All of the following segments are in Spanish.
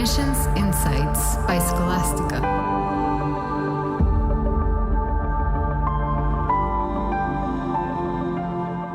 Admissions Insights by Scholastica.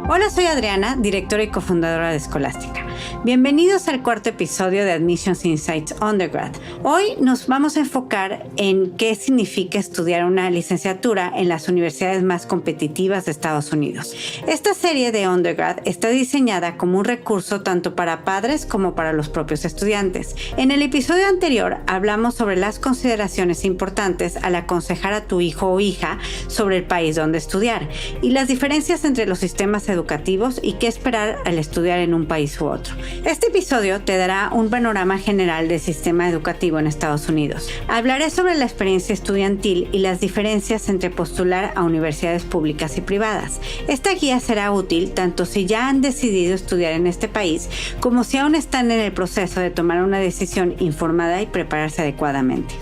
Hola, soy Adriana, directora y cofundadora de Scholastica. Bienvenidos al cuarto episodio de Admissions Insights Undergrad. Hoy nos vamos a enfocar en qué significa estudiar una licenciatura en las universidades más competitivas de Estados Unidos. Esta serie de Undergrad está diseñada como un recurso tanto para padres como para los propios estudiantes. En el episodio anterior hablamos sobre las consideraciones importantes al aconsejar a tu hijo o hija sobre el país donde estudiar y las diferencias entre los sistemas educativos y qué esperar al estudiar en un país u otro. Este episodio te dará un panorama general del sistema educativo en Estados Unidos. Hablaré sobre la experiencia estudiantil y las diferencias entre postular a universidades públicas y privadas. Esta guía será útil tanto si ya han decidido estudiar en este país como si aún están en el proceso de tomar una decisión informada y prepararse adecuadamente.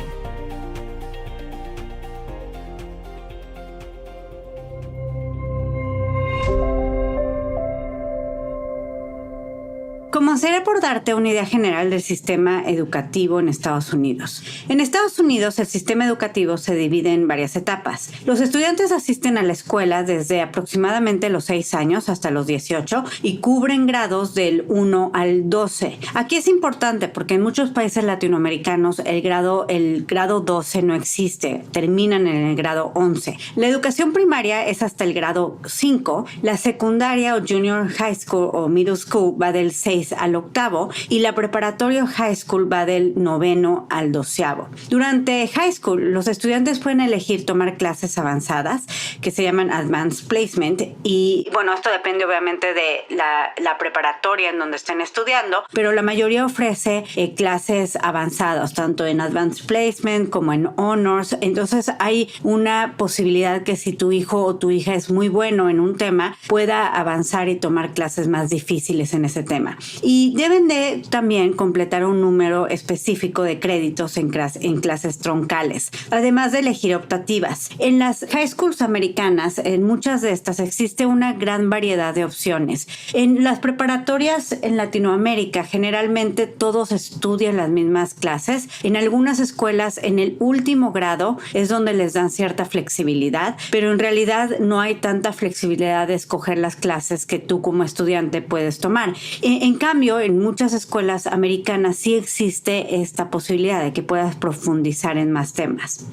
Comenzaré por darte una idea general del sistema educativo en Estados Unidos. En Estados Unidos, el sistema educativo se divide en varias etapas. Los estudiantes asisten a la escuela desde aproximadamente los 6 años hasta los 18 y cubren grados del 1 al 12. Aquí es importante porque en muchos países latinoamericanos el grado 12 no existe, terminan en el grado 11. La educación primaria es hasta el grado 5, la secundaria o junior high school o middle school va del 6 al 8 y la preparatoria high school va del 9 al 12. Durante high school, los estudiantes pueden elegir tomar clases avanzadas que se llaman Advanced Placement y bueno, esto depende obviamente de la preparatoria en donde estén estudiando, pero la mayoría ofrece clases avanzadas, tanto en Advanced Placement como en Honors. Entonces hay una posibilidad que si tu hijo o tu hija es muy bueno en un tema, pueda avanzar y tomar clases más difíciles en ese tema. Y deben de también completar un número específico de créditos en clases troncales, además de elegir optativas. En las high schools americanas, en muchas de estas existe una gran variedad de opciones. En las preparatorias en Latinoamérica, generalmente todos estudian las mismas clases. En algunas escuelas, en el último grado es donde les dan cierta flexibilidad, pero en realidad no hay tanta flexibilidad de escoger las clases que tú como estudiante puedes tomar. En cambio, en muchas escuelas americanas sí existe esta posibilidad de que puedas profundizar en más temas.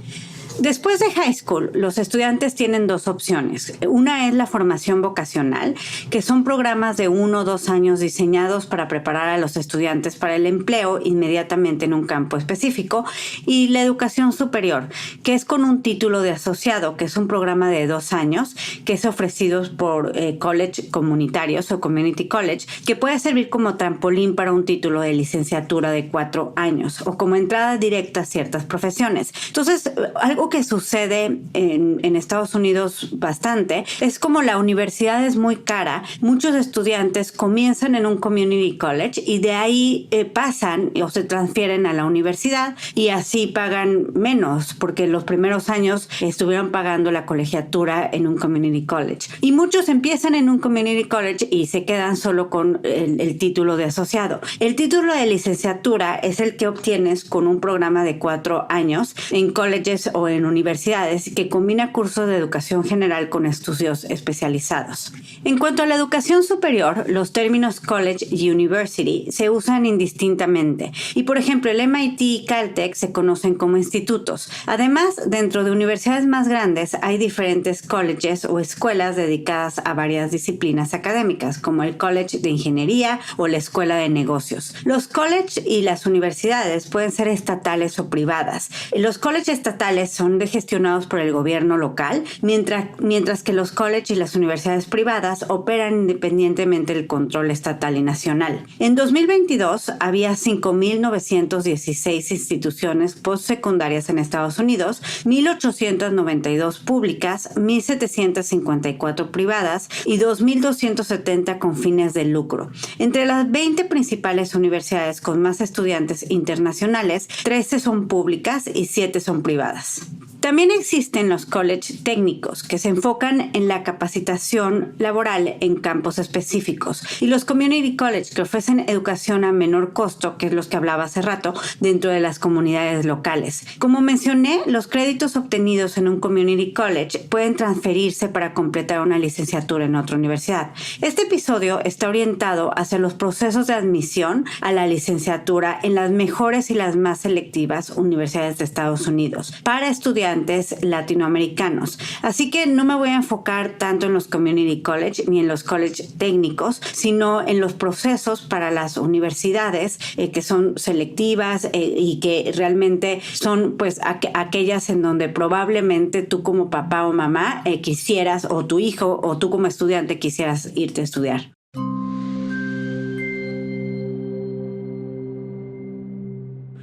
Después de high school, los estudiantes tienen dos opciones. Una es la formación vocacional, que son programas de 1 o 2 años diseñados para preparar a los estudiantes para el empleo inmediatamente en un campo específico, y la educación superior, que es con un título de asociado, que es un programa de 2 años que es ofrecido por college comunitarios o community college, que puede servir como trampolín para un título de licenciatura de 4 años o como entrada directa a ciertas profesiones. Entonces, algo que sucede en Estados Unidos bastante es como la universidad es muy cara. Muchos estudiantes comienzan en un community college y de ahí pasan o se transfieren a la universidad y así pagan menos porque los primeros años estuvieron pagando la colegiatura en un community college. Y muchos empiezan en un community college y se quedan solo con el título de asociado. El título de licenciatura es el que obtienes con un programa de 4 años en colleges o en universidades que combina cursos de educación general con estudios especializados. En cuanto a la educación superior, los términos college y university se usan indistintamente y, por ejemplo, el MIT y Caltech se conocen como institutos. Además, dentro de universidades más grandes hay diferentes colleges o escuelas dedicadas a varias disciplinas académicas, como el College de Ingeniería o la Escuela de Negocios. Los colleges y las universidades pueden ser estatales o privadas. Los colleges estatales son gestionados por el gobierno local, mientras que los colleges y las universidades privadas operan independientemente del control estatal y nacional. En 2022 había 5,916 instituciones postsecundarias en Estados Unidos, 1,892 públicas, 1,754 privadas y 2,270 con fines de lucro. Entre las 20 principales universidades con más estudiantes internacionales, 13 son públicas y 7 son privadas. También existen los college técnicos, que se enfocan en la capacitación laboral en campos específicos, y los community college, que ofrecen educación a menor costo, que es los que hablaba hace rato, dentro de las comunidades locales. Como mencioné, los créditos obtenidos en un community college pueden transferirse para completar una licenciatura en otra universidad. Este episodio está orientado hacia los procesos de admisión a la licenciatura en las mejores y las más selectivas universidades de Estados Unidos para estudiantes latinoamericanos. Así que no me voy a enfocar tanto en los community college ni en los college técnicos, sino en los procesos para las universidades que son selectivas y que realmente son pues aquellas en donde probablemente tú como papá o mamá quisieras, o tu hijo o tú como estudiante quisieras irte a estudiar.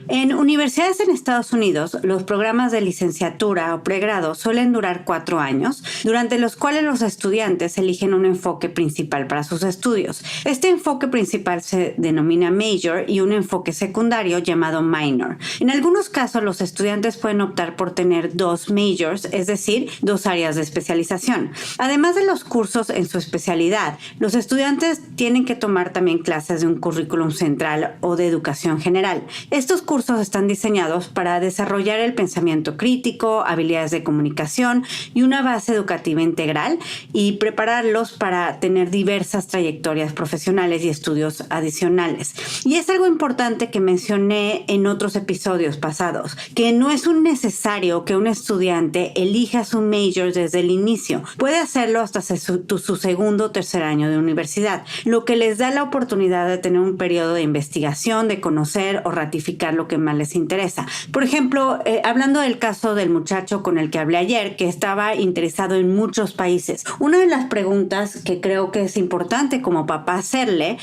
En universidades en Estados Unidos, los programas de licenciatura o pregrado suelen durar 4 años, durante los cuales los estudiantes eligen un enfoque principal para sus estudios. Este enfoque principal se denomina major y un enfoque secundario llamado minor. En algunos casos, los estudiantes pueden optar por tener 2 majors, es decir, 2 áreas de especialización. Además de los cursos en su especialidad, los estudiantes tienen que tomar también clases de un currículum central o de educación general. Estos cursos están diseñados para desarrollar el pensamiento crítico, habilidades de comunicación y una base educativa integral, y prepararlos para tener diversas trayectorias profesionales y estudios adicionales. Y es algo importante que mencioné en otros episodios pasados, que no es un necesario que un estudiante elija su major desde el inicio. Puede hacerlo hasta su segundo o tercer año de universidad, lo que les da la oportunidad de tener un periodo de investigación, de conocer o ratificar lo que más les interesa. Por ejemplo, hablando del caso del muchacho con el que hablé ayer, que estaba interesado en muchos países, una de las preguntas que creo que es importante como papá hacerle,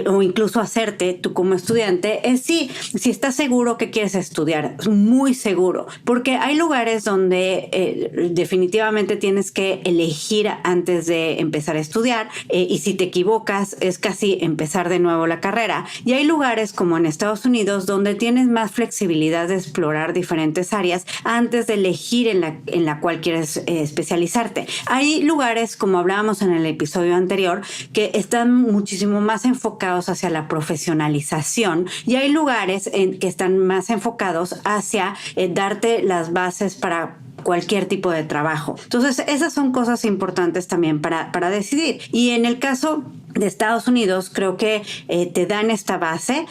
o incluso hacerte tú como estudiante, es si estás seguro que quieres estudiar, muy seguro, porque hay lugares donde definitivamente tienes que elegir antes de empezar a estudiar, y si te equivocas es casi empezar de nuevo la carrera, y hay lugares como en Estados Unidos donde tienes más flexibilidad de explorar diferentes áreas antes de elegir en la cual quieres especializarte. Hay lugares, como hablábamos en el episodio anterior, que están muchísimo más enfocados hacia la profesionalización, y hay lugares que están más enfocados hacia darte las bases para cualquier tipo de trabajo. Entonces, esas son cosas importantes también para decidir. Y en el caso de Estados Unidos, creo que te dan esta base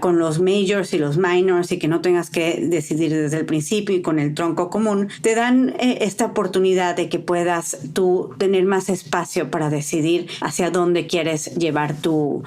con los majors y los minors, y que no tengas que decidir desde el principio, y con el tronco común, te dan esta oportunidad de que puedas tú tener más espacio para decidir hacia dónde quieres llevar tu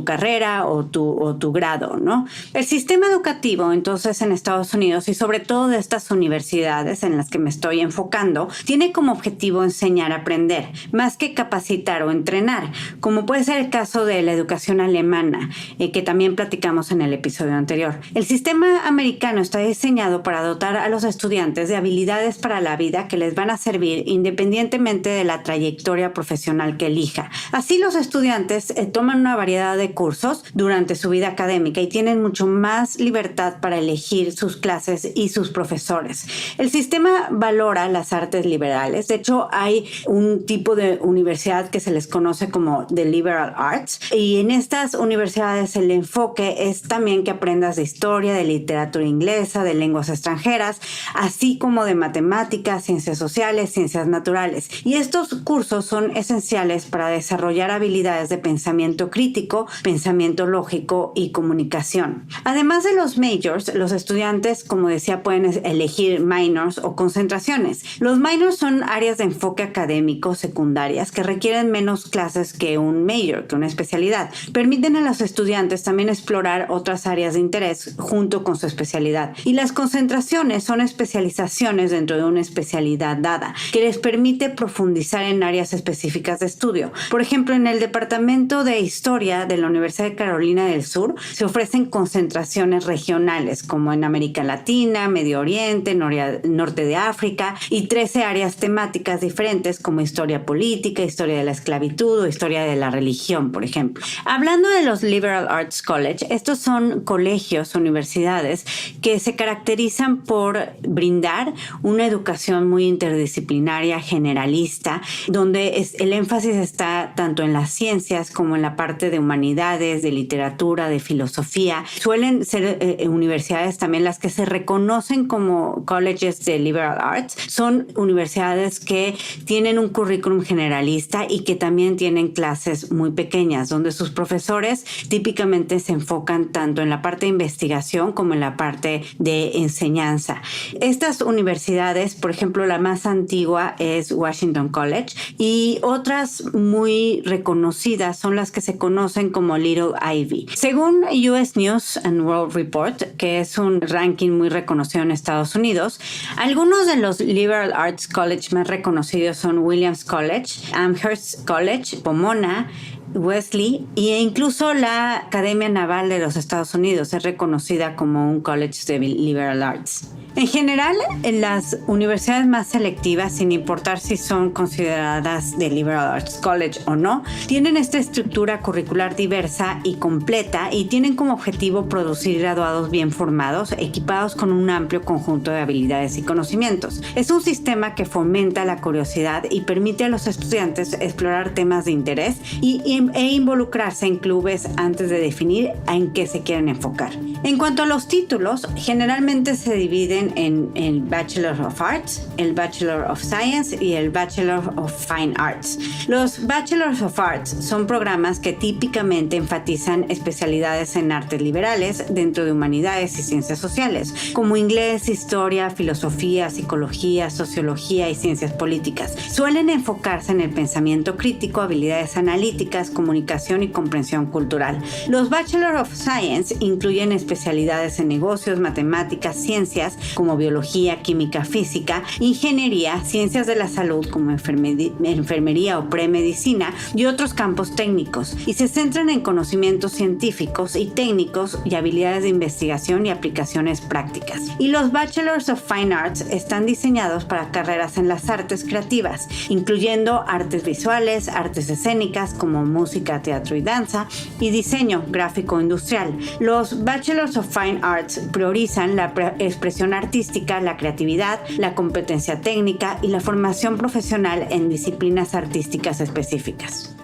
carrera o tu grado, ¿no? El sistema educativo, entonces, en Estados Unidos, y sobre todo de estas universidades en las que me estoy enfocando, tiene como objetivo enseñar a aprender, más que capacitar o entrenar, como puede ser el caso de la educación alemana, que también platicamos en el episodio anterior. El sistema americano está diseñado para dotar a los estudiantes de habilidades para la vida que les van a servir independientemente de la trayectoria profesional que elija. Así, los estudiantes toman una variedad de cursos durante su vida académica y tienen mucho más libertad para elegir sus clases y sus profesores. El sistema valora las artes liberales. De hecho, hay un tipo de universidad que se les conoce como de liberal arts, y en estas universidades el enfoque es también que aprendas de historia, de literatura inglesa, de lenguas extranjeras, así como de matemáticas, ciencias sociales, ciencias naturales. Y estos cursos son esenciales para desarrollar habilidades de pensamiento crítico, pensamiento lógico y comunicación. Además de los majors, los estudiantes, como decía, pueden elegir minors o concentraciones. Los minors son áreas de enfoque académico secundarias que requieren menos clases que un major, que una especialidad. Permiten a los estudiantes también explorar otras áreas de interés junto con su especialidad. Y las concentraciones son especializaciones dentro de una especialidad dada, que les permite profundizar en áreas específicas de estudio. Por ejemplo, en el Departamento de Historia de la Universidad de Carolina del Sur se ofrecen concentraciones regionales, como en América Latina, Medio Oriente, Norte de África, y 13 áreas temáticas diferentes como historia política, historia de la esclavitud o historia historia de la religión, por ejemplo. Hablando de los Liberal Arts College, estos son colegios, universidades que se caracterizan por brindar una educación muy interdisciplinaria, generalista, donde el énfasis está tanto en las ciencias como en la parte de humanidades, de literatura, de filosofía. Suelen ser universidades también las que se reconocen como colleges de liberal arts. Son universidades que tienen un currículum generalista y que también tienen clases muy pequeñas, donde sus profesores típicamente se enfocan tanto en la parte de investigación como en la parte de enseñanza. Estas universidades, por ejemplo, la más antigua es Washington College y otras muy reconocidas son las que se conocen como Little Ivy. Según US News and World Report, que es un ranking muy reconocido en Estados Unidos, algunos de los Liberal Arts College más reconocidos son Williams College, Amherst College, Pomona, Wesley e incluso la Academia Naval de los Estados Unidos es reconocida como un college de liberal arts. En general, en las universidades más selectivas, sin importar si son consideradas de liberal arts college o no, tienen esta estructura curricular diversa y completa y tienen como objetivo producir graduados bien formados, equipados con un amplio conjunto de habilidades y conocimientos. Es un sistema que fomenta la curiosidad y permite a los estudiantes explorar temas de interés e involucrarse en clubes antes de definir en qué se quieren enfocar. En cuanto a los títulos, generalmente se dividen en el Bachelor of Arts, el Bachelor of Science y el Bachelor of Fine Arts. Los Bachelors of Arts son programas que típicamente enfatizan especialidades en artes liberales dentro de humanidades y ciencias sociales, como inglés, historia, filosofía, psicología, sociología y ciencias políticas. Suelen enfocarse en el pensamiento crítico, habilidades analíticas, comunicación y comprensión cultural. Los Bachelor of Science incluyen especialidades en negocios, matemáticas, ciencias como biología, química, física, ingeniería, ciencias de la salud como enfermería o premedicina y otros campos técnicos, y se centran en conocimientos científicos y técnicos y habilidades de investigación y aplicaciones prácticas. Y los Bachelors of Fine Arts están diseñados para carreras en las artes creativas, incluyendo artes visuales, artes escénicas como música, teatro y danza, y diseño gráfico industrial. Los Bachelors of Fine Arts priorizan la expresión artística, la creatividad, la competencia técnica y la formación profesional en disciplinas artísticas específicas.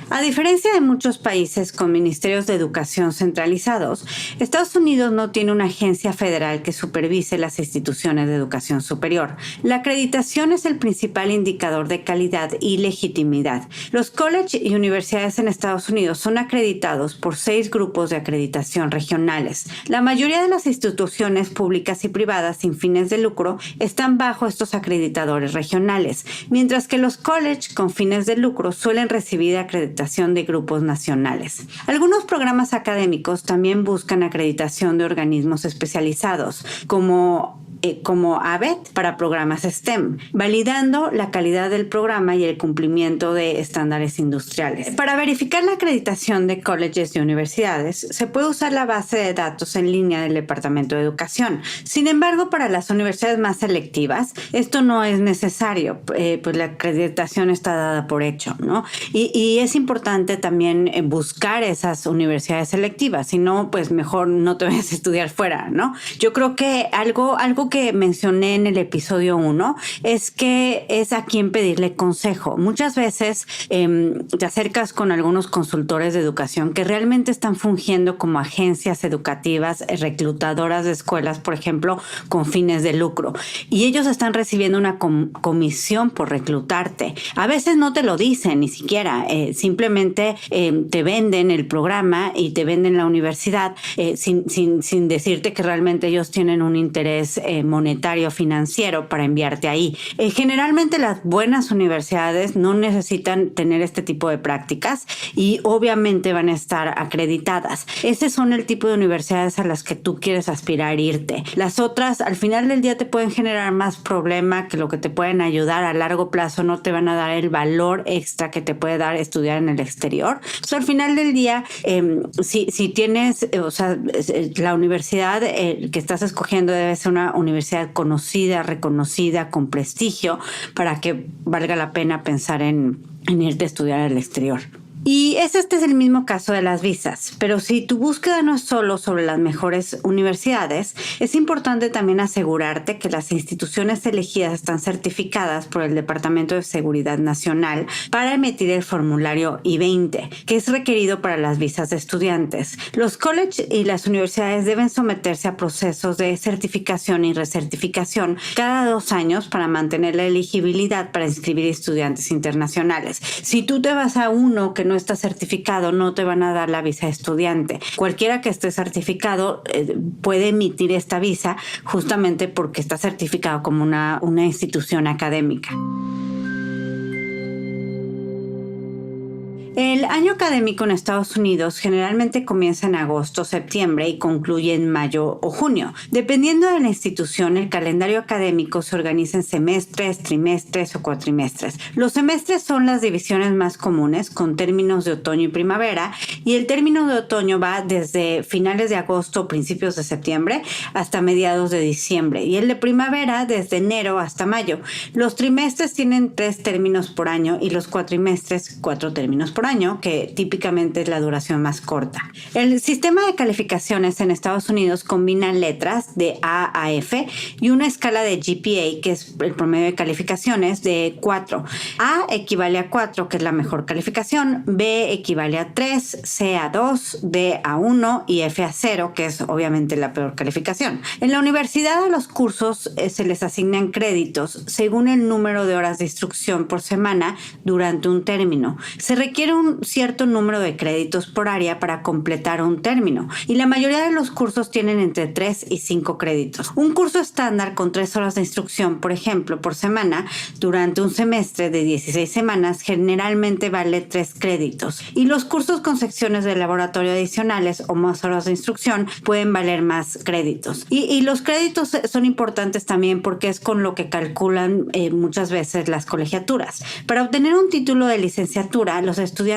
A diferencia de muchos países con ministerios de educación centralizados, Estados Unidos no tiene una agencia federal que supervise las instituciones de educación superior. La acreditación es el principal indicador de calidad y legitimidad. Los colleges y universidades en Estados Unidos son acreditados por 6 grupos de acreditación regionales. La mayoría de las instituciones públicas y privadas sin fines de lucro están bajo estos acreditadores regionales, mientras que los colleges con fines de lucro suelen recibir acreditación de grupos nacionales. Algunos programas académicos también buscan acreditación de organismos especializados, como ABET para programas STEM, validando la calidad del programa y el cumplimiento de estándares industriales. Para verificar la acreditación de colleges y universidades, se puede usar la base de datos en línea del Departamento de Educación. Sin embargo, para las universidades más selectivas, esto no es necesario, pues la acreditación está dada por hecho, ¿no? Y es importante también buscar esas universidades selectivas, si no, pues mejor no te vayas a estudiar fuera, ¿no? Yo creo que algo que mencioné en el episodio 1 es que es a quien pedirle consejo. Muchas veces te acercas con algunos consultores de educación que realmente están fungiendo como agencias educativas, reclutadoras de escuelas, por ejemplo, con fines de lucro. Y ellos están recibiendo una comisión por reclutarte. A veces no te lo dicen ni siquiera. Simplemente te venden el programa y te venden la universidad sin decirte que realmente ellos tienen un interés monetario financiero para enviarte ahí. Generalmente las buenas universidades no necesitan tener este tipo de prácticas y obviamente van a estar acreditadas. Ese son el tipo de universidades a las que tú quieres aspirar a irte. Las otras al final del día te pueden generar más problema que lo que te pueden ayudar a largo plazo. No te van a dar el valor extra que te puede dar estudiar en el exterior. O sea, al final del día, si tienes, la universidad que estás escogiendo debe ser una universidad conocida, reconocida, con prestigio, para que valga la pena pensar en irte a estudiar al exterior. Y este es el mismo caso de las visas, pero si tu búsqueda no es solo sobre las mejores universidades, es importante también asegurarte que las instituciones elegidas están certificadas por el Departamento de Seguridad Nacional para emitir el formulario I-20, que es requerido para las visas de estudiantes. Los colleges y las universidades deben someterse a procesos de certificación y recertificación cada 2 años para mantener la elegibilidad para inscribir estudiantes internacionales. Si tú te vas a uno que no está certificado, no te van a dar la visa de estudiante. Cualquiera que esté certificado puede emitir esta visa justamente porque está certificado como una institución académica. El año académico en Estados Unidos generalmente comienza en agosto, septiembre y concluye en mayo o junio. Dependiendo de la institución, el calendario académico se organiza en semestres, trimestres o cuatrimestres. Los semestres son las divisiones más comunes, con términos de otoño y primavera, y el término de otoño va desde finales de agosto o principios de septiembre hasta mediados de diciembre, y el de primavera desde enero hasta mayo. Los trimestres tienen 3 términos por año y los cuatrimestres 4 términos por año, que típicamente es la duración más corta. El sistema de calificaciones en Estados Unidos combina letras de A a F y una escala de GPA, que es el promedio de calificaciones, de 4. A equivale a 4, que es la mejor calificación, B equivale a 3, C a 2, D a 1 y F a 0, que es obviamente la peor calificación. En la universidad a los cursos se les asignan créditos según el número de horas de instrucción por semana durante un término. Se requiere un cierto número de créditos por área para completar un término, y la mayoría de los cursos tienen entre 3 y 5 créditos. Un curso estándar con 3 horas de instrucción, por ejemplo, por semana, durante un semestre de 16 semanas, generalmente vale 3 créditos, y los cursos con secciones de laboratorio adicionales o más horas de instrucción pueden valer más créditos. Y los créditos son importantes también porque es con lo que calculan muchas veces las colegiaturas. Para obtener un título de licenciatura, los estudiantes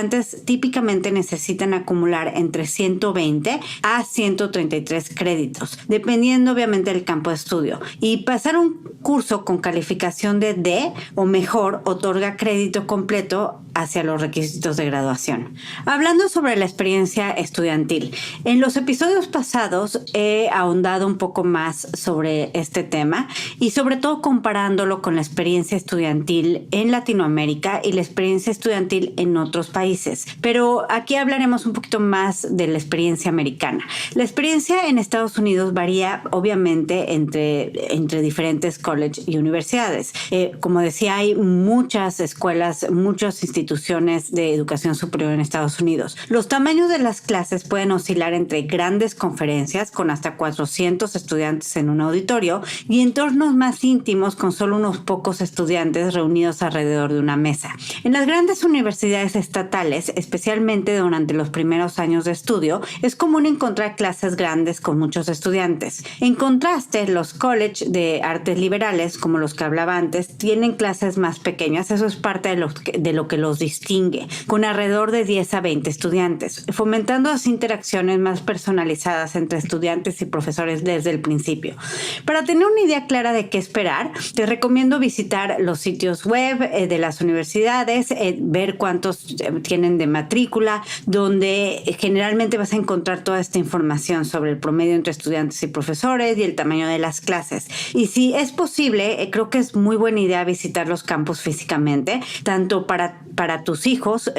típicamente necesitan acumular entre 120 a 133 créditos, dependiendo obviamente del campo de estudio. Y pasar un curso con calificación de D o mejor otorga crédito completo hacia los requisitos de graduación. Hablando sobre la experiencia estudiantil, en los episodios pasados he ahondado un poco más sobre este tema y sobre todo comparándolo con la experiencia estudiantil en Latinoamérica y la experiencia estudiantil en otros países. Pero aquí hablaremos un poquito más de la experiencia americana. La experiencia en Estados Unidos varía obviamente entre diferentes colleges y universidades. Como decía, hay muchas escuelas, muchas instituciones de educación superior en Estados Unidos. Los tamaños de las clases pueden oscilar entre grandes conferencias con hasta 400 estudiantes en un auditorio y entornos más íntimos con solo unos pocos estudiantes reunidos alrededor de una mesa. En las grandes universidades estatales, especialmente durante los primeros años de estudio, es común encontrar clases grandes con muchos estudiantes. En contraste, los colleges de artes liberales, como los que hablaba antes, tienen clases más pequeñas. Eso es parte de lo que los distingue, con alrededor de 10 a 20 estudiantes, fomentando las interacciones más personalizadas entre estudiantes y profesores desde el principio. Para tener una idea clara de qué esperar, te recomiendo visitar los sitios web de las universidades, ver cuántos tienen de matrícula, donde generalmente vas a encontrar toda esta información sobre el promedio entre estudiantes y profesores y el tamaño de las clases. Y si es posible, creo que es muy buena idea visitar los campus físicamente, tanto para tus hijos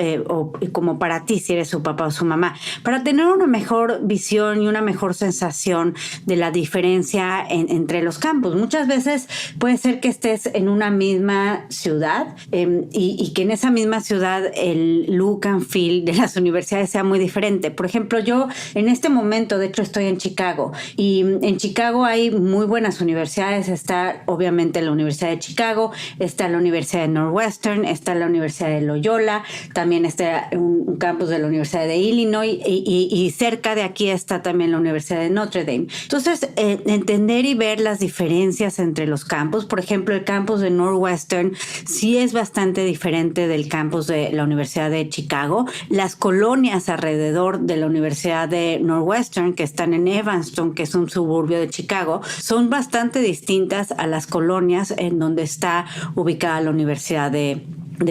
como para ti si eres su papá o su mamá, para tener una mejor visión y una mejor sensación de la diferencia entre los campus. Muchas veces puede ser que estés en una misma ciudad y que en esa misma ciudad el look and feel de las universidades sea muy diferente. Por ejemplo, yo en este momento, de hecho, estoy en Chicago y en Chicago hay muy buenas universidades. Está obviamente la Universidad de Chicago, está la Universidad de Northwestern, está la Universidad de Loyola, también está un campus de la Universidad de Illinois y cerca de aquí está también la Universidad de Notre Dame. Entonces, entender y ver las diferencias entre los campus. Por ejemplo, el campus de Northwestern sí es bastante diferente del campus de la Universidad de Chicago. Las colonias alrededor de la Universidad de Northwestern, que están en Evanston, que es un suburbio de Chicago, son bastante distintas a las colonias en donde está ubicada la Universidad de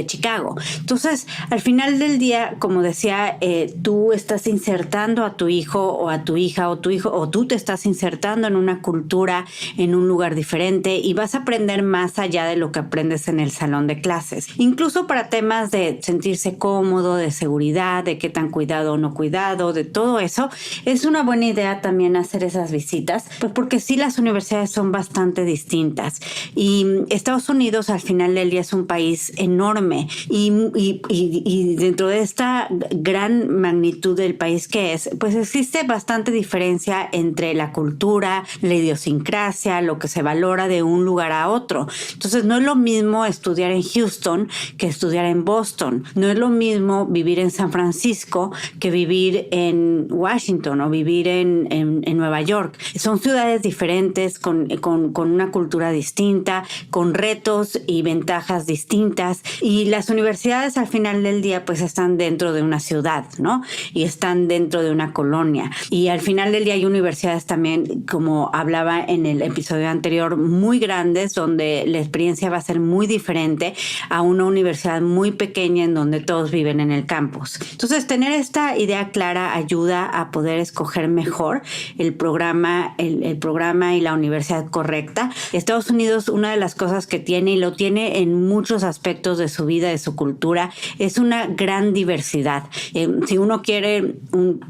Chicago. Entonces, al final del día, como decía, tú estás insertando a tu hijo o a tu hija o tu hijo, o tú te estás insertando en una cultura, en un lugar diferente, y vas a aprender más allá de lo que aprendes en el salón de clases. Incluso para temas de sentirse cómodo, de seguridad, de qué tan cuidado o no cuidado, de todo eso, es una buena idea también hacer esas visitas, pues porque sí, las universidades son bastante distintas. Y Estados Unidos, al final del día, es un país enorme. Y dentro de esta gran magnitud del país que es, pues existe bastante diferencia entre la cultura, la idiosincrasia, lo que se valora de un lugar a otro. Entonces, no es lo mismo estudiar en Houston que estudiar en Boston. No es lo mismo vivir en San Francisco que vivir en Washington o vivir en Nueva York. Son ciudades diferentes, con una cultura distinta, con retos y ventajas distintas. Y las universidades al final del día pues están dentro de una ciudad, ¿no? Y están dentro de una colonia. Y al final del día hay universidades también, como hablaba en el episodio anterior, muy grandes, donde la experiencia va a ser muy diferente a una universidad muy pequeña en donde todos viven en el campus. Entonces, tener esta idea clara ayuda a poder escoger mejor el programa y la universidad correcta. Estados Unidos, una de las cosas que tiene, y lo tiene en muchos aspectos de su vida, de su cultura, es una gran diversidad. Si uno quiere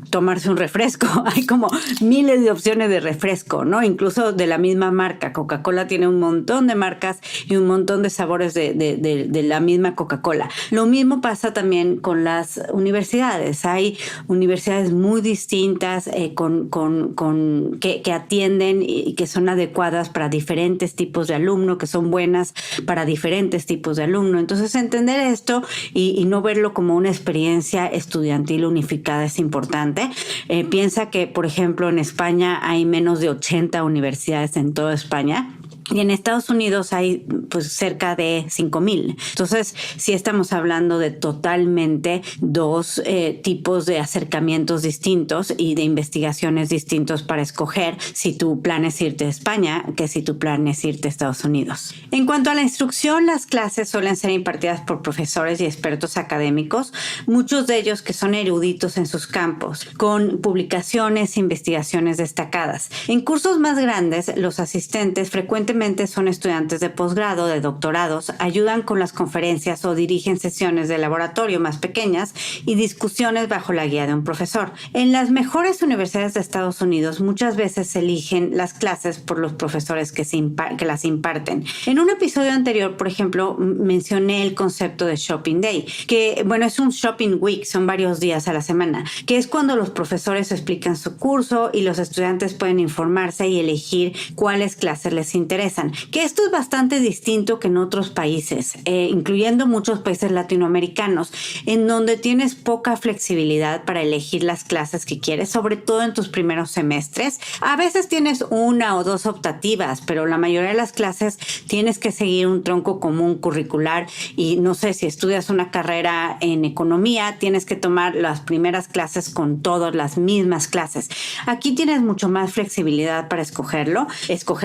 tomarse un refresco, hay como miles de opciones de refresco, ¿no? Incluso de la misma marca. Coca-Cola tiene un montón de marcas y un montón de sabores de la misma Coca-Cola. Lo mismo pasa también con las universidades. Hay universidades muy distintas que atienden y que son adecuadas para diferentes tipos de alumno, que son buenas para diferentes tipos de alumno. Entonces, entender esto y no verlo como una experiencia estudiantil unificada es importante. Piensa que, por ejemplo, en España hay menos de 80 universidades en toda España. Y en Estados Unidos hay pues cerca de 5,000. Entonces, sí estamos hablando de totalmente dos tipos de acercamientos distintos y de investigaciones distintos para escoger si tu plan es irte a España que si tu plan es irte a Estados Unidos. En cuanto a la instrucción, las clases suelen ser impartidas por profesores y expertos académicos, muchos de ellos que son eruditos en sus campos, con publicaciones e investigaciones destacadas. En cursos más grandes, los asistentes frecuentemente son estudiantes de posgrado, de doctorados, ayudan con las conferencias o dirigen sesiones de laboratorio más pequeñas y discusiones bajo la guía de un profesor. En las mejores universidades de Estados Unidos muchas veces se eligen las clases por los profesores que las imparten. En un episodio anterior, por ejemplo, mencioné el concepto de Shopping Day, que bueno, es un Shopping Week, son varios días a la semana, que es cuando los profesores explican su curso y los estudiantes pueden informarse y elegir cuáles clases les interesan. Que esto es bastante distinto que en otros países, incluyendo muchos países latinoamericanos, en donde tienes poca flexibilidad para elegir las clases que quieres, sobre todo en tus primeros semestres. A veces tienes una o dos optativas, pero la mayoría de las clases tienes que seguir un tronco común curricular y no sé, si estudias una carrera en economía, tienes que tomar las primeras clases con todas las mismas clases. Aquí tienes mucho más flexibilidad para escoger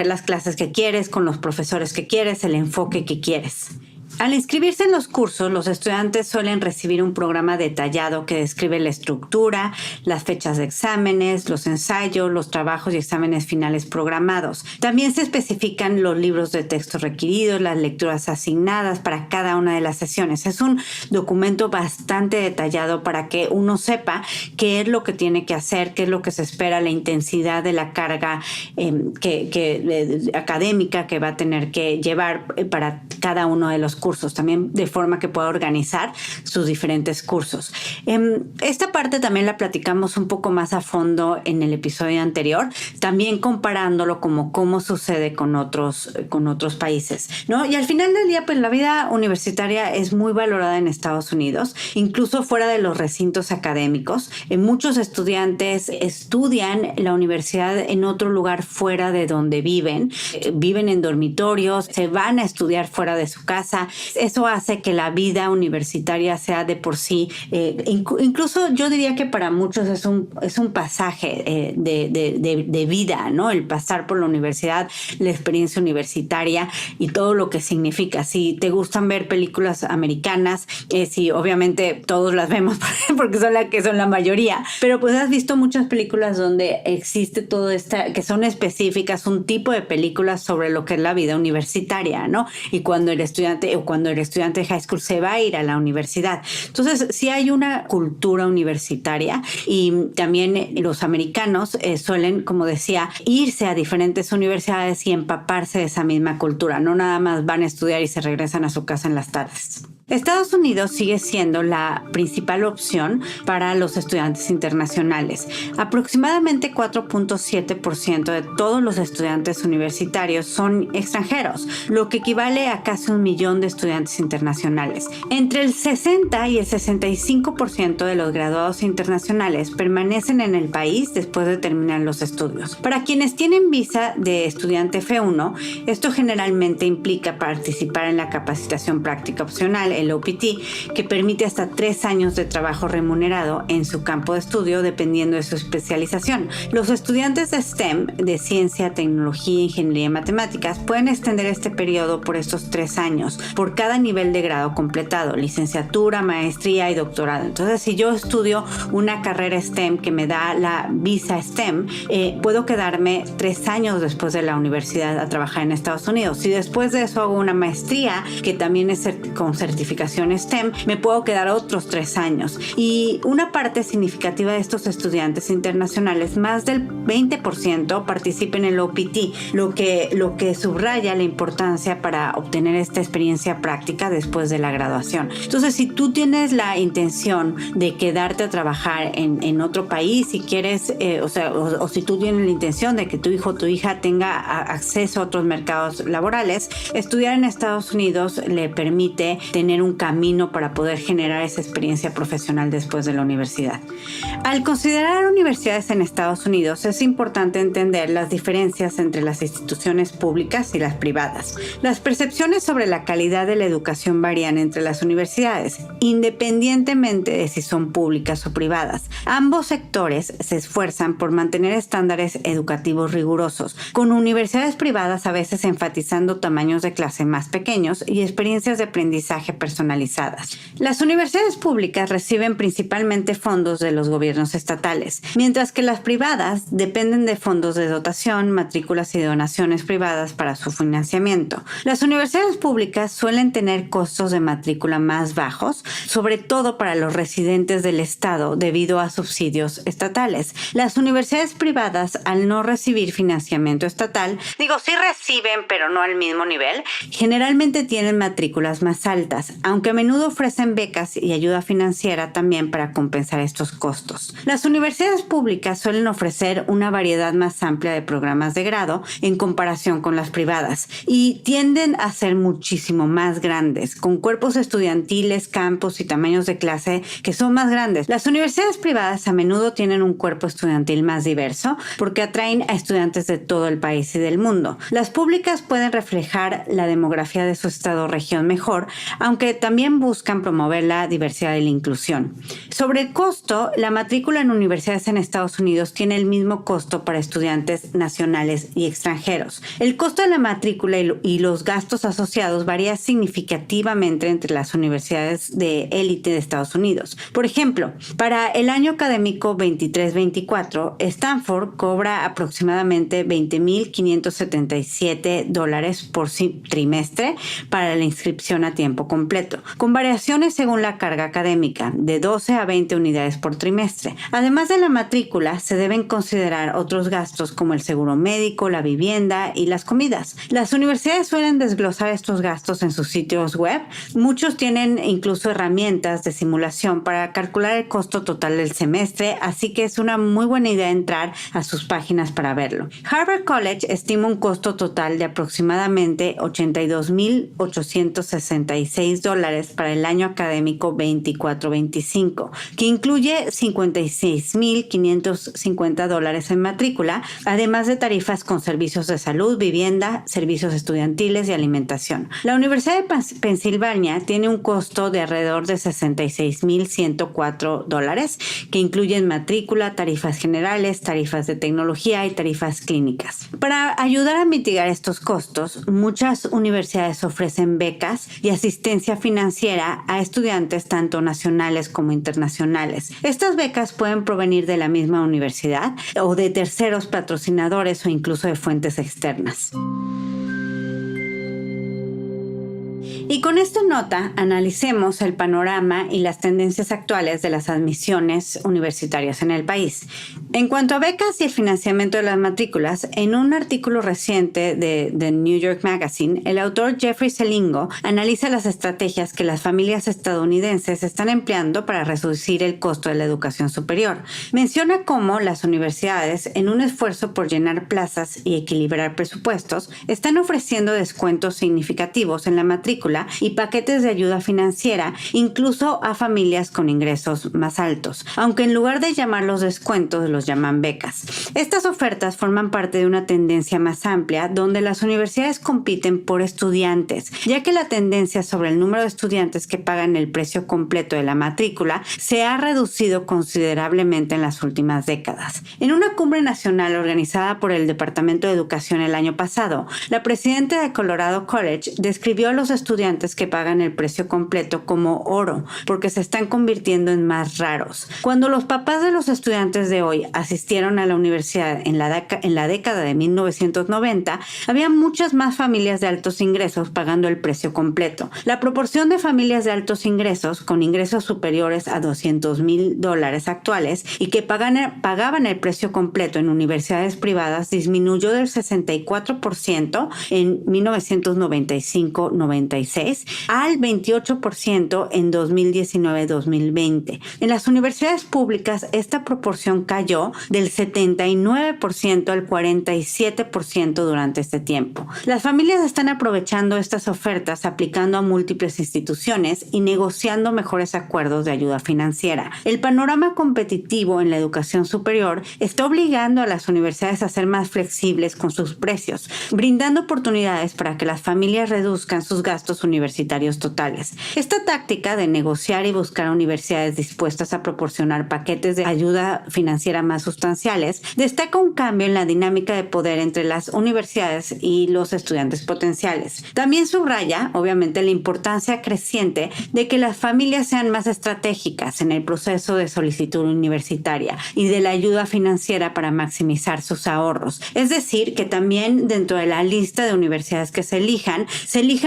las clases que quieres, con los profesores que quieres, el enfoque que quieres. Al inscribirse en los cursos, los estudiantes suelen recibir un programa detallado que describe la estructura, las fechas de exámenes, los ensayos, los trabajos y exámenes finales programados. También se especifican los libros de texto requeridos, las lecturas asignadas para cada una de las sesiones. Es un documento bastante detallado para que uno sepa qué es lo que tiene que hacer, qué es lo que se espera, la intensidad de la carga académica que va a tener que llevar para cada uno de los cursos, también de forma que pueda organizar sus diferentes cursos. Esta parte también la platicamos un poco más a fondo en el episodio anterior, también comparándolo como cómo sucede con otros países, ¿no? Y al final del día, pues la vida universitaria es muy valorada en Estados Unidos, incluso fuera de los recintos académicos. Muchos estudiantes estudian la universidad en otro lugar fuera de donde viven en dormitorios, se van a estudiar fuera de su casa, vida. Eso hace que la vida universitaria sea de por sí, incluso yo diría que para muchos es un pasaje de vida, ¿no? El pasar por la universidad, la experiencia universitaria y todo lo que significa. Si te gustan ver películas americanas, sí, obviamente todos las vemos porque son la mayoría, pero pues has visto muchas películas donde existe todo esta, que son específicas, un tipo de películas sobre lo que es la vida universitaria, ¿no? Y cuando el estudiante de high school se va a ir a la universidad. Entonces, sí hay una cultura universitaria y también los americanos suelen, como decía, irse a diferentes universidades y empaparse de esa misma cultura. No nada más van a estudiar y se regresan a su casa en las tardes. Estados Unidos sigue siendo la principal opción para los estudiantes internacionales. Aproximadamente 4.7% de todos los estudiantes universitarios son extranjeros, lo que equivale a casi 1 millón de estudiantes internacionales. Entre el 60 y el 65% de los graduados internacionales permanecen en el país después de terminar los estudios. Para quienes tienen visa de estudiante F1, esto generalmente implica participar en la capacitación práctica opcional, el OPT, que permite hasta 3 años de trabajo remunerado en su campo de estudio dependiendo de su especialización. Los estudiantes de STEM, de ciencia, tecnología, ingeniería y matemáticas, pueden extender este periodo por estos 3 años, por cada nivel de grado completado, licenciatura, maestría y doctorado. Entonces, si yo estudio una carrera STEM que me da la visa STEM, puedo quedarme 3 años después de la universidad a trabajar en Estados Unidos. Si después de eso hago una maestría, que también es con certificación STEM, me puedo quedar otros 3 años. Y una parte significativa de estos estudiantes internacionales, más del 20% participa en el OPT, lo que subraya la importancia para obtener esta experiencia práctica después de la graduación. Entonces, si tú tienes la intención de quedarte a trabajar en otro país, si quieres, o si tú tienes la intención de que tu hijo o tu hija tenga acceso a otros mercados laborales, estudiar en Estados Unidos le permite tener un camino para poder generar esa experiencia profesional después de la universidad. Al considerar universidades en Estados Unidos, es importante entender las diferencias entre las instituciones públicas y las privadas. Las percepciones sobre la calidad de la educación varían entre las universidades, independientemente de si son públicas o privadas. Ambos sectores se esfuerzan por mantener estándares educativos rigurosos, con universidades privadas a veces enfatizando tamaños de clase más pequeños y experiencias de aprendizaje personalizadas. Las universidades públicas reciben principalmente fondos de los gobiernos estatales, mientras que las privadas dependen de fondos de dotación, matrículas y donaciones privadas para su financiamiento. Las universidades públicas suelen tener costos de matrícula más bajos, sobre todo para los residentes del estado debido a subsidios estatales. Las universidades privadas, al no recibir financiamiento estatal, sí reciben, pero no al mismo nivel, generalmente tienen matrículas más altas, aunque a menudo ofrecen becas y ayuda financiera también para compensar estos costos. Las universidades públicas suelen ofrecer una variedad más amplia de programas de grado en comparación con las privadas y tienden a ser muchísimo más grandes, con cuerpos estudiantiles, campus y tamaños de clase que son más grandes. Las universidades privadas a menudo tienen un cuerpo estudiantil más diverso porque atraen a estudiantes de todo el país y del mundo. Las públicas pueden reflejar la demografía de su estado o región mejor, aunque también buscan promover la diversidad y la inclusión. Sobre el costo, la matrícula en universidades en Estados Unidos tiene el mismo costo para estudiantes nacionales y extranjeros. El costo de la matrícula y los gastos asociados varía significativamente entre las universidades de élite de Estados Unidos. Por ejemplo, para el año académico 23-24, Stanford cobra aproximadamente $20,577 por trimestre para la inscripción a tiempo completo, con variaciones según la carga académica, de 12 a 20 unidades por trimestre. Además de la matrícula, se deben considerar otros gastos como el seguro médico, la vivienda y las comidas. Las universidades suelen desglosar estos gastos en sus sitios web. Muchos tienen incluso herramientas de simulación para calcular el costo total del semestre, así que es una muy buena idea entrar a sus páginas para verlo. Harvard College estima un costo total de aproximadamente $82,866 $56 para el año académico 24-25, que incluye $56,550 en matrícula, además de tarifas con servicios de salud, vivienda, servicios estudiantiles y alimentación. La Universidad de Pensilvania tiene un costo de alrededor de $66,104, que incluyen matrícula, tarifas generales, tarifas de tecnología y tarifas clínicas. Para ayudar a mitigar estos costos, muchas universidades ofrecen becas y asistencia financiera a estudiantes tanto nacionales como internacionales. Estas becas pueden provenir de la misma universidad o de terceros patrocinadores o incluso de fuentes externas. Y con esta nota analicemos el panorama y las tendencias actuales de las admisiones universitarias en el país. En cuanto a becas y el financiamiento de las matrículas, en un artículo reciente de The New York Magazine, el autor Jeffrey Selingo analiza las estrategias que las familias estadounidenses están empleando para reducir el costo de la educación superior. Menciona cómo las universidades, en un esfuerzo por llenar plazas y equilibrar presupuestos, están ofreciendo descuentos significativos en la matrícula y paquetes de ayuda financiera, incluso a familias con ingresos más altos, aunque en lugar de llamarlos descuentos, los llaman becas. Estas ofertas forman parte de una tendencia más amplia donde las universidades compiten por estudiantes, ya que la tendencia sobre el número de estudiantes que pagan el precio completo de la matrícula se ha reducido considerablemente en las últimas décadas. En una cumbre nacional organizada por el Departamento de Educación el año pasado, la presidenta de Colorado College describió a los estudiantes que pagan el precio completo como oro, porque se están convirtiendo en más raros. Cuando los papás de los estudiantes de hoy asistieron a la universidad en la década de 1990, había muchas más familias de altos ingresos pagando el precio completo. La proporción de familias de altos ingresos con ingresos superiores a $200,000 actuales y que pagaban el precio completo en universidades privadas disminuyó del 64% en 1995-96 al 28% en 2019-2020. En las universidades públicas, esta proporción cayó del 79% al 47% durante este tiempo. Las familias están aprovechando estas ofertas, aplicando a múltiples instituciones y negociando mejores acuerdos de ayuda financiera. El panorama competitivo en la educación superior está obligando a las universidades a ser más flexibles con sus precios, brindando oportunidades para que las familias reduzcan sus gastos universitarios totales. Esta táctica de negociar y buscar universidades dispuestas a proporcionar paquetes de ayuda financiera más sustanciales destaca un cambio en la dinámica de poder entre las universidades y los estudiantes potenciales. También subraya, obviamente, la importancia creciente de que las familias sean más estratégicas en el proceso de solicitud universitaria y de la ayuda financiera para maximizar sus ahorros. Es decir, que también dentro de la lista de universidades que se elijan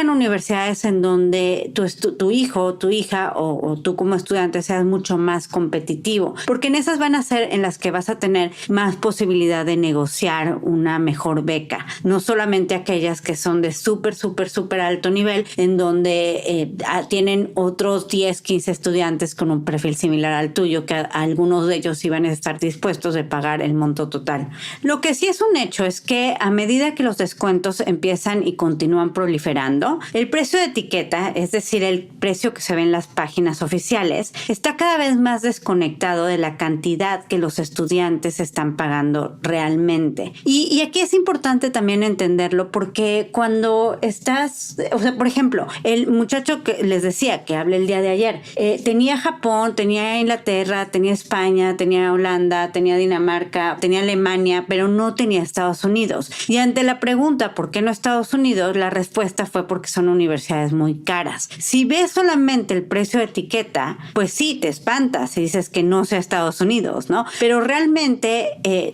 universidades en donde tu hijo o tu hija o tú como estudiante seas mucho más competitivo, porque en esas van a ser en las que vas a tener más posibilidad de negociar una mejor beca, no solamente aquellas que son de súper alto nivel, en donde tienen otros 10, 15 estudiantes con un perfil similar al tuyo, que algunos de ellos iban a estar dispuestos a pagar el monto total. Lo que sí es un hecho es que a medida que los descuentos empiezan y continúan proliferando, el precio de etiqueta, es decir, el precio que se ve en las páginas oficiales, está cada vez más desconectado de la cantidad que los estudiantes están pagando realmente. Y aquí es importante también entenderlo, porque cuando estás, por ejemplo, el muchacho que les decía que hablé el día de ayer, tenía Japón, tenía Inglaterra, tenía España, tenía Holanda, tenía Dinamarca, tenía Alemania, pero no tenía Estados Unidos. Y ante la pregunta ¿por qué no Estados Unidos?, la respuesta fue porque son universidades muy caras. Si ves solamente el precio de etiqueta, pues sí, te espantas y dices que no sea Estados Unidos, ¿no? Pero realmente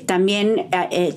también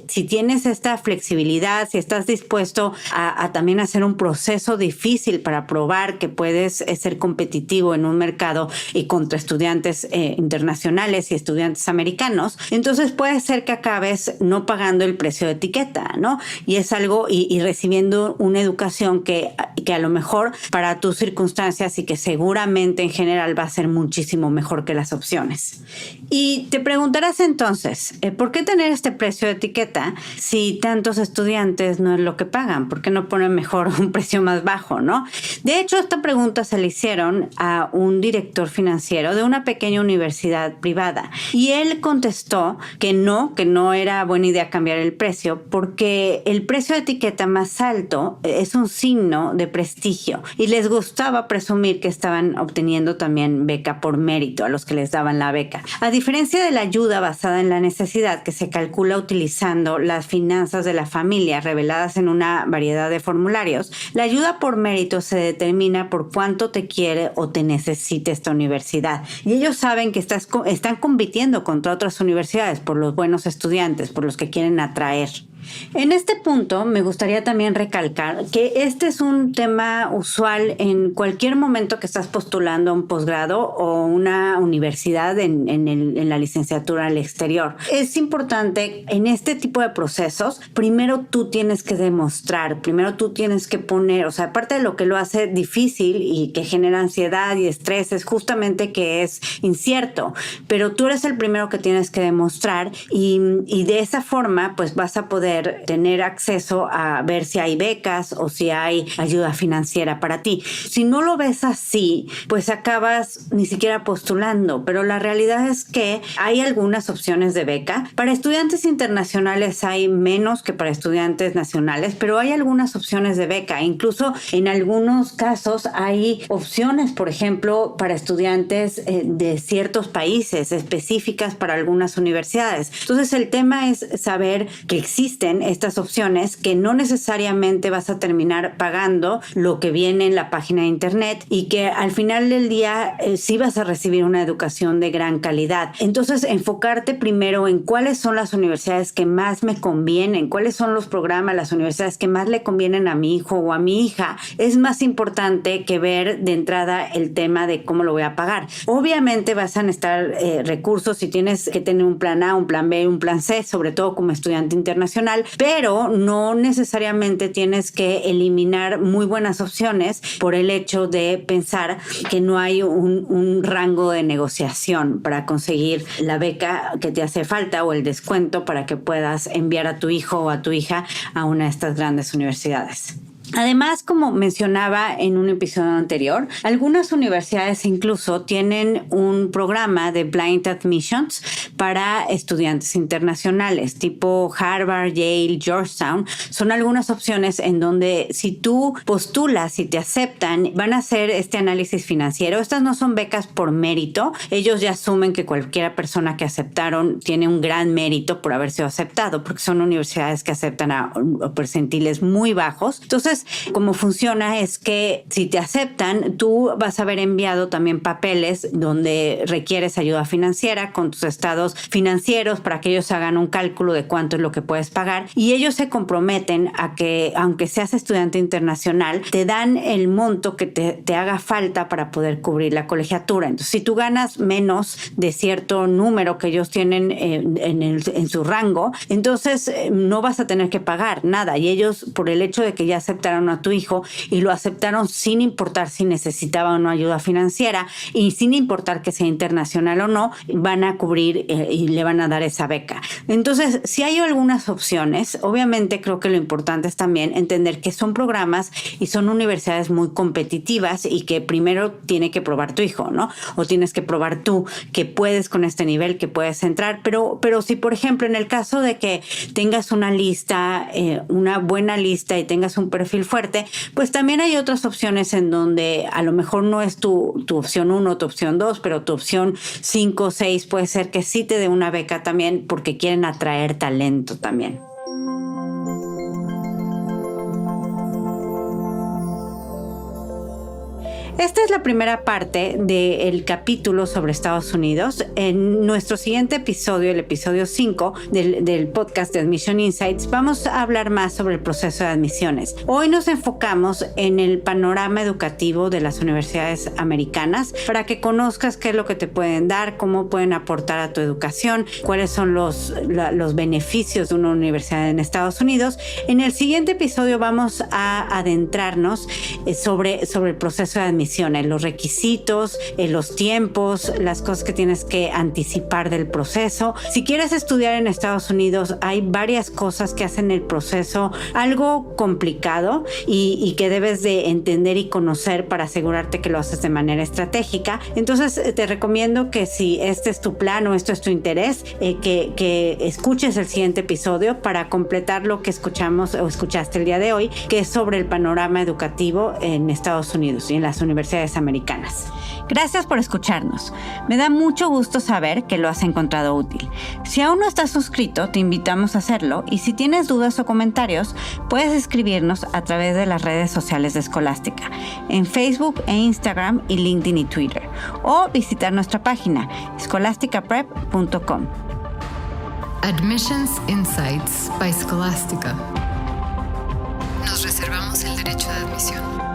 si tienes esta flexibilidad, si estás dispuesto a también hacer un proceso difícil para probar que puedes ser competitivo en un mercado y contra estudiantes internacionales y estudiantes americanos, entonces puede ser que acabes no pagando el precio de etiqueta, ¿no? Y es algo, y recibiendo una educación que a lo mejor para tus circunstancias y que seguramente en general va a ser muchísimo mejor que las opciones. Y te preguntarás entonces, ¿por qué tener este precio de etiqueta si tantos estudiantes no es lo que pagan? ¿Por qué no ponen mejor un precio más bajo, no? De hecho, esta pregunta se le hicieron a un director financiero de una pequeña universidad privada y él contestó que no era buena idea cambiar el precio porque el precio de etiqueta más alto es un signo de prestigio y les gustaba presumir que estaban obteniendo también beca por mérito a los que les daban la beca. A diferencia de la ayuda basada en la necesidad que se calcula utilizando las finanzas de la familia reveladas en una variedad de formularios, la ayuda por mérito se determina por cuánto te quiere o te necesita esta universidad. Y ellos saben que están compitiendo contra otras universidades por los buenos estudiantes, por los que quieren atraer. En este punto me gustaría también recalcar que este es un tema usual en cualquier momento que estás postulando a un posgrado o una universidad en la licenciatura al exterior. Es importante en este tipo de procesos, primero tú tienes que demostrar, primero tú tienes que poner, o sea, aparte de lo que lo hace difícil y que genera ansiedad y estrés, es justamente que es incierto, pero tú eres el primero que tienes que demostrar y de esa forma pues vas a poder tener acceso a ver si hay becas o si hay ayuda financiera para ti. Si no lo ves así, pues acabas ni siquiera postulando, pero la realidad es que hay algunas opciones de beca. Para estudiantes internacionales hay menos que para estudiantes nacionales, pero hay algunas opciones de beca. Incluso en algunos casos hay opciones, por ejemplo, para estudiantes de ciertos países específicas para algunas universidades. Entonces el tema es saber que existen estas opciones, que no necesariamente vas a terminar pagando lo que viene en la página de internet y que al final del día sí vas a recibir una educación de gran calidad. Entonces enfocarte primero en cuáles son las universidades que más me convienen, cuáles son los programas, las universidades que más le convienen a mi hijo o a mi hija, es más importante que ver de entrada el tema de cómo lo voy a pagar. Obviamente vas a necesitar recursos y tienes que tener un plan A, un plan B, un plan C, sobre todo como estudiante internacional, pero no necesariamente tienes que eliminar muy buenas opciones por el hecho de pensar que no hay un rango de negociación para conseguir la beca que te hace falta o el descuento para que puedas enviar a tu hijo o a tu hija a una de estas grandes universidades. Además, como mencionaba en un episodio anterior, algunas universidades incluso tienen un programa de blind admissions para estudiantes internacionales, tipo Harvard, Yale, Georgetown. Son algunas opciones en donde si tú postulas y te aceptan, van a hacer este análisis financiero. Estas no son becas por mérito. Ellos ya asumen que cualquier persona que aceptaron tiene un gran mérito por haber sido aceptado, porque son universidades que aceptan a percentiles muy bajos. Entonces, cómo funciona es que si te aceptan, tú vas a haber enviado también papeles donde requieres ayuda financiera con tus estados financieros para que ellos hagan un cálculo de cuánto es lo que puedes pagar y ellos se comprometen a que, aunque seas estudiante internacional, te dan el monto que te haga falta para poder cubrir la colegiatura. Entonces, si tú ganas menos de cierto número que ellos tienen en su rango, entonces no vas a tener que pagar nada y ellos, por el hecho de que ya aceptaron a tu hijo y lo aceptaron sin importar si necesitaba o no ayuda financiera y sin importar que sea internacional o no, van a cubrir y le van a dar esa beca. Entonces, si hay algunas opciones, obviamente creo que lo importante es también entender que son programas y son universidades muy competitivas y que primero tiene que probar tu hijo, ¿no? O tienes que probar tú que puedes con este nivel, que puedes entrar, pero si por ejemplo en el caso de que tengas una lista, una buena lista y tengas un perfil fuerte, pues también hay otras opciones en donde a lo mejor no es tu opción 1, tu opción 2, pero tu opción 5 o 6 puede ser que sí te dé una beca también porque quieren atraer talento también. Esta es la primera parte del capítulo sobre Estados Unidos. En nuestro siguiente episodio, el episodio 5 del podcast de Admission Insights, vamos a hablar más sobre el proceso de admisiones. Hoy nos enfocamos en el panorama educativo de las universidades americanas para que conozcas qué es lo que te pueden dar, cómo pueden aportar a tu educación, cuáles son los beneficios de una universidad en Estados Unidos. En el siguiente episodio vamos a adentrarnos sobre el proceso de admisiones, los requisitos, los tiempos, las cosas que tienes que anticipar del proceso. Si quieres estudiar en Estados Unidos, hay varias cosas que hacen el proceso algo complicado y que debes de entender y conocer para asegurarte que lo haces de manera estratégica. Entonces te recomiendo que si este es tu plan o esto es tu interés, que escuches el siguiente episodio para completar lo que escuchamos o escuchaste el día de hoy, que es sobre el panorama educativo en Estados Unidos y en las universidades americanas. Gracias por escucharnos. Me da mucho gusto saber que lo has encontrado útil. Si aún no estás suscrito, te invitamos a hacerlo, y si tienes dudas o comentarios, puedes escribirnos a través de las redes sociales de Escolástica, en Facebook e Instagram y LinkedIn y Twitter, o visitar nuestra página scholasticaprep.com. Admissions Insights by Scholastica. Nos reservamos el derecho de admisión.